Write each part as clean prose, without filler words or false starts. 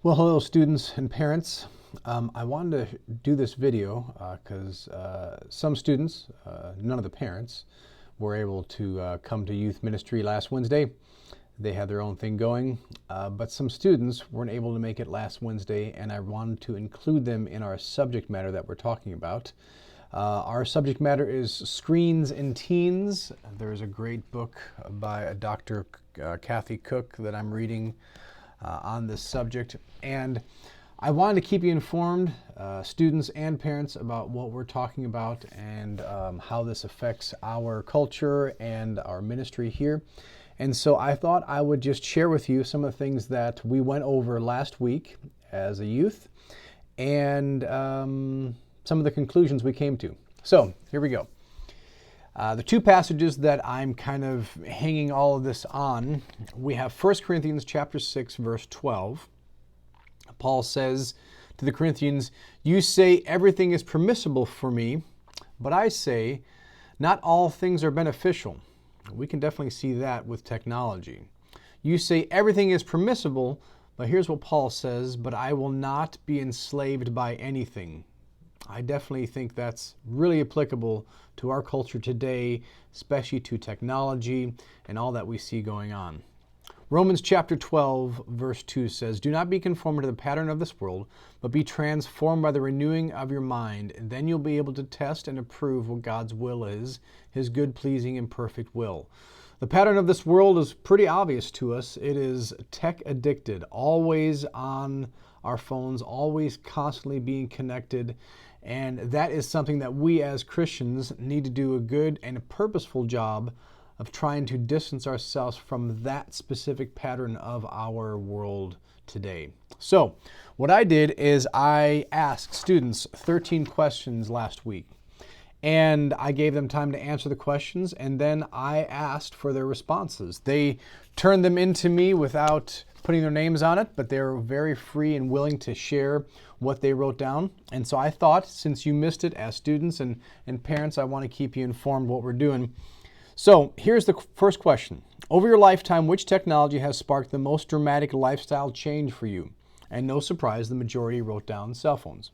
Well, hello students and parents. I wanted to do this video because some students, none of the parents, were able to come to youth ministry last Wednesday. They had their own thing going, but some students weren't able to make it last Wednesday, and I wanted to include them in our subject matter that we're talking about. Our subject matter is screens and teens. There's a great book by Dr. Kathy Cook that I'm reading on this subject, and I wanted to keep you informed, students and parents, about what we're talking about and how this affects our culture and our ministry here. And so I thought I would just share with you some of the things that we went over last week as a youth and some of the conclusions we came to. So here we go. The two passages that I'm kind of hanging all of this on, we have 1 Corinthians chapter 6, verse 12. Paul says to the Corinthians, "You say everything is permissible for me, but I say not all things are beneficial." We can definitely see that with technology. You say everything is permissible, but here's what Paul says, "But I will not be enslaved by anything." I definitely think that's really applicable to our culture today, especially to technology and all that we see going on. Romans chapter 12, verse 2 says, "Do not be conformed to the pattern of this world, but be transformed by the renewing of your mind, and then you'll be able to test and approve what God's will is, His good, pleasing, and perfect will." The pattern of this world is pretty obvious to us. It is tech addicted, always on our phones, always constantly being connected. And that is something that we as Christians need to do a good and a purposeful job of trying to distance ourselves from that specific pattern of our world today. So what I did is I asked students 13 questions last week. And I gave them time to answer the questions, and then I asked for their responses. They turned them into me without putting their names on it, but they were very free and willing to share what they wrote down. And so I thought, since you missed it as students and parents, I want to keep you informed what we're doing. So here's the first question. Over your lifetime, which technology has sparked the most dramatic lifestyle change for you? And no surprise, the majority wrote down cell phones.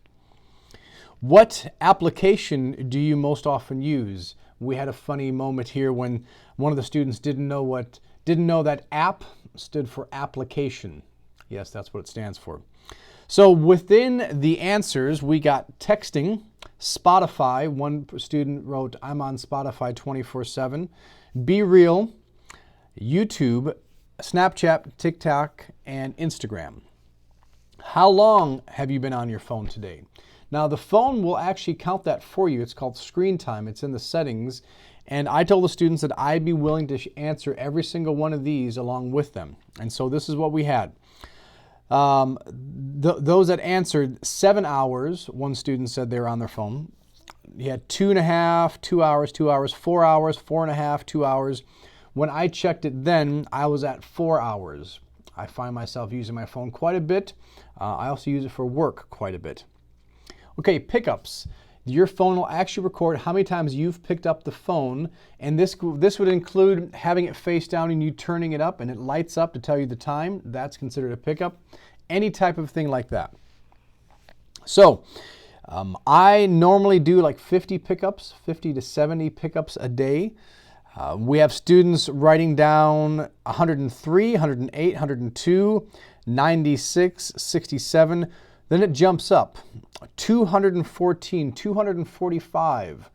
What application do you most often use? We had a funny moment here when one of the students didn't know that app stood for application. Yes, that's what it stands for. So within the answers, we got texting, Spotify. One student wrote, "I'm on Spotify 24/7. Be Real, YouTube, Snapchat, TikTok, and Instagram." How long have you been on your phone today? Now, the phone will actually count that for you. It's called screen time. It's in the settings. And I told the students that I'd be willing to answer every single one of these along with them. And so this is what we had. Those that answered 7 hours, one student said they were on their phone. You had 2.5, 2 hours, 2 hours, 4 hours, 4.5, 2 hours. When I checked it then, I was at 4 hours. I find myself using my phone quite a bit. I also use it for work quite a bit. Okay, pickups. Your phone will actually record how many times you've picked up the phone, and this would include having it face down and you turning it up and it lights up to tell you the time. That's considered a pickup. Any type of thing like that. So I normally do like 50 pickups, 50 to 70 pickups a day. We have students writing down 103, 108, 102, 96, 67. Then it jumps up, 214, 245.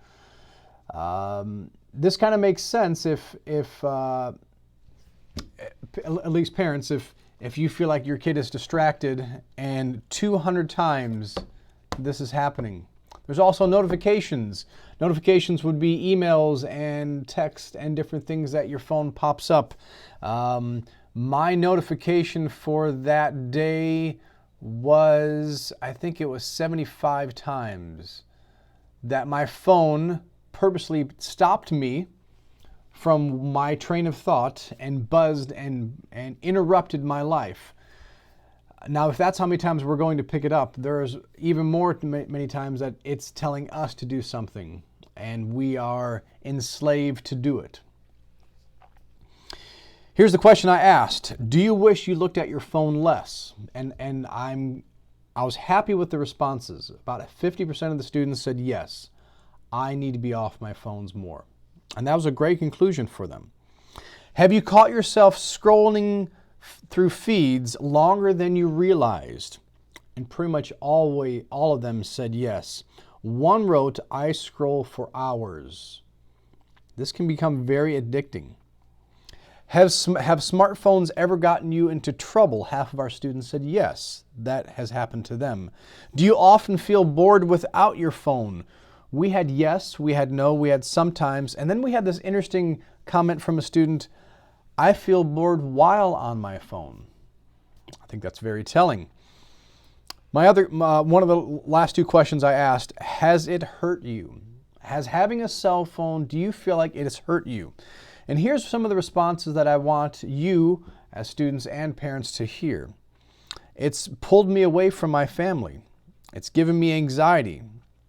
This kind of makes sense if at least parents, if you feel like your kid is distracted and 200 times this is happening. There's also notifications. Notifications would be emails and text and different things that your phone pops up. My notification for that day was, I think it was 75 times that my phone purposely stopped me from my train of thought and buzzed and interrupted my life. Now, if that's how many times we're going to pick it up, there's even more many times that it's telling us to do something and we are enslaved to do it. Here's the question I asked. Do you wish you looked at your phone less? And I was happy with the responses. About 50% of the students said yes, I need to be off my phones more. And that was a great conclusion for them. Have you caught yourself scrolling through feeds longer than you realized? And pretty much all of them said yes. One wrote, I scroll for hours. This can become very addicting. Have smartphones ever gotten you into trouble? Half of our students said yes, that has happened to them. Do you often feel bored without your phone? We had yes, we had no, we had sometimes, and then we had this interesting comment from a student, I feel bored while on my phone. I think that's very telling. One of the last two questions I asked, has it hurt you? Has having a cell phone, do you feel like it has hurt you? And here's some of the responses that I want you, as students and parents, to hear. It's pulled me away from my family. It's given me anxiety.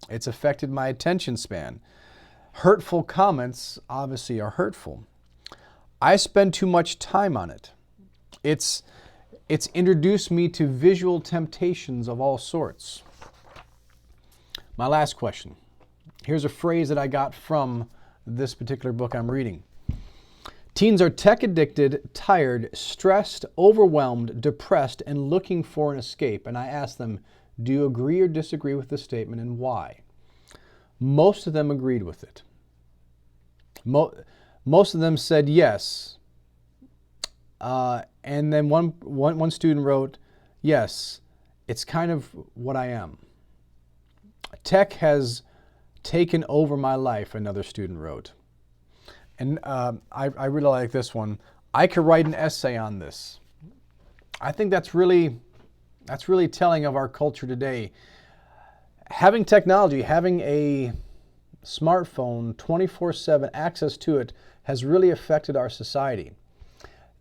It's affected my attention span. Hurtful comments obviously are hurtful. I spend too much time on it. It's introduced me to visual temptations of all sorts. My last question. Here's a phrase that I got from this particular book I'm reading. Teens are tech addicted, tired, stressed, overwhelmed, depressed, and looking for an escape. And I asked them, do you agree or disagree with this statement and why? Most of them agreed with it. Most of them said yes. And then one student wrote, yes, it's kind of what I am. Tech has taken over my life, another student wrote. And I really like this one. I could write an essay on this. I think that's really telling of our culture today. Having technology, having a smartphone, 24/7 access to it, has really affected our society.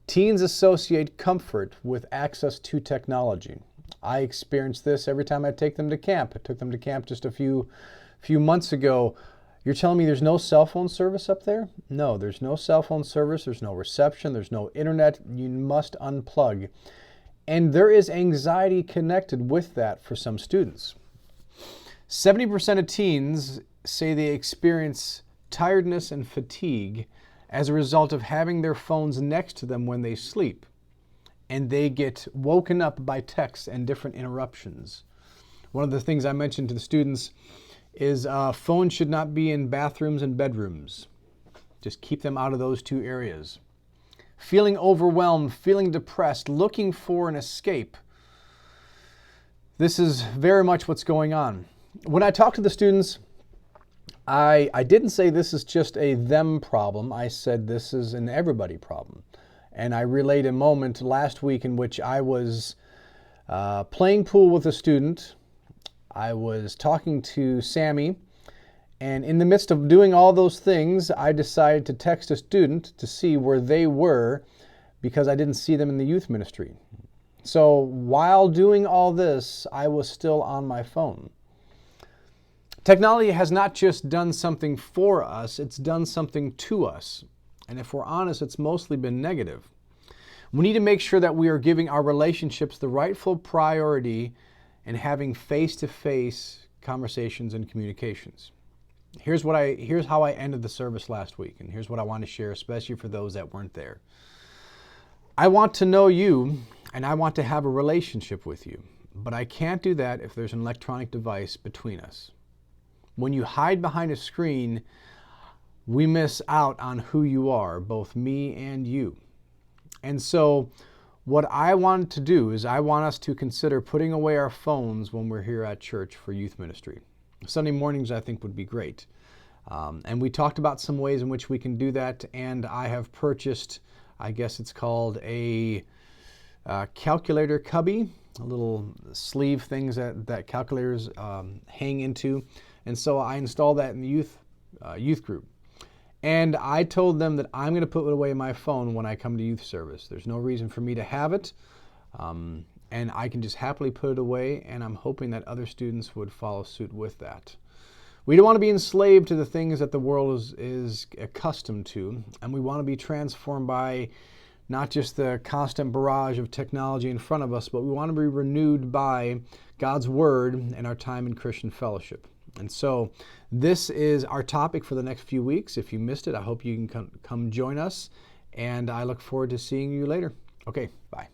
Teens associate comfort with access to technology. I experience this every time I take them to camp. I took them to camp just a few months ago. You're telling me there's no cell phone service up there? No, there's no cell phone service. There's no reception. There's no internet. You must unplug. And there is anxiety connected with that for some students. 70% of teens say they experience tiredness and fatigue as a result of having their phones next to them when they sleep. And they get woken up by texts and different interruptions. One of the things I mentioned to the students is phones should not be in bathrooms and bedrooms. Just keep them out of those two areas. Feeling overwhelmed, feeling depressed, looking for an escape. This is very much what's going on. When I talk to the students, I didn't say this is just a them problem. I said this is an everybody problem. And I relayed a moment last week in which I was playing pool with a student. I was talking to Sammy, and in the midst of doing all those things, I decided to text a student to see where they were because I didn't see them in the youth ministry. So while doing all this, I was still on my phone. Technology has not just done something for us, it's done something to us. And if we're honest, it's mostly been negative. We need to make sure that we are giving our relationships the rightful priority and having face-to-face conversations and communications. Here's how I ended the service last week, and here's what I want to share, especially for those that weren't there. I want to know you, and I want to have a relationship with you, but I can't do that if there's an electronic device between us. When you hide behind a screen, we miss out on who you are, both me and you. And so, what I want to do is I want us to consider putting away our phones when we're here at church for youth ministry. Sunday mornings, I think, would be great. And we talked about some ways in which we can do that, and I have purchased, I guess it's called a calculator cubby, a little sleeve things that calculators hang into. And so I installed that in the youth group. And I told them that I'm going to put away my phone when I come to youth service. There's no reason for me to have it. And I can just happily put it away, and I'm hoping that other students would follow suit with that. We don't want to be enslaved to the things that the world is accustomed to, and we want to be transformed by not just the constant barrage of technology in front of us, but we want to be renewed by God's Word and our time in Christian fellowship. And so this is our topic for the next few weeks. If you missed it, I hope you can come join us, and I look forward to seeing you later. Okay, bye.